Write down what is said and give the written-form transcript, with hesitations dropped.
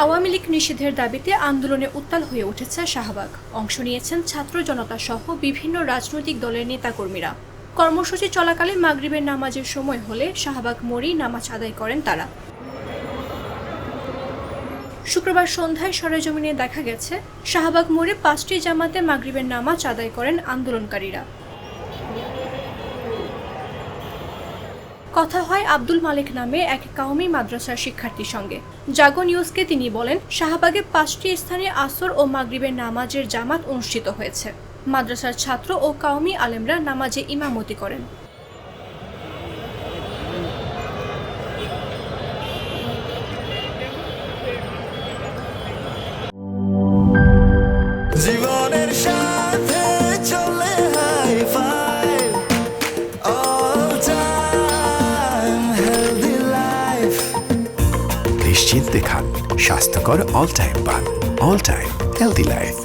আওয়ামী লীগ নিষেধের দাবিতে আন্দোলনে উত্তাল হয়ে উঠেছে শাহবাগ। অংশ নিয়েছেন ছাত্র জনতা সহ বিভিন্ন রাজনৈতিক দলের নেতাকর্মীরা। কর্মসূচি চলাকালে মাগরিবের নামাজের সময় হলে শাহবাগ মোড়েই নামাজ আদায় করেন তারা। শুক্রবার সন্ধ্যায় সরেজমিনে দেখা গেছে শাহবাগ মোড়ে 5টি জামাতে মাগরিবের নামাজ আদায় করেন আন্দোলনকারীরা। কথা হয় আব্দুল মালিক নামে এক কাওমি মাদ্রাসার শিক্ষার্থীর সঙ্গে। জাগো নিউজকে তিনি বলেন, শাহবাগে 5টি স্থানে আসর ও মাগরিবের নামাজের জামাত অনুষ্ঠিত হয়েছে। মাদ্রাসার ছাত্র ও কাওমি আলেমরা নামাজে ইমামতি করেন। জীবনের সাথে চলে high five all time healthy life. নিশ্চিন্তে খান স্বাস্থ্যকর অল টাইম পান। All time healthy life.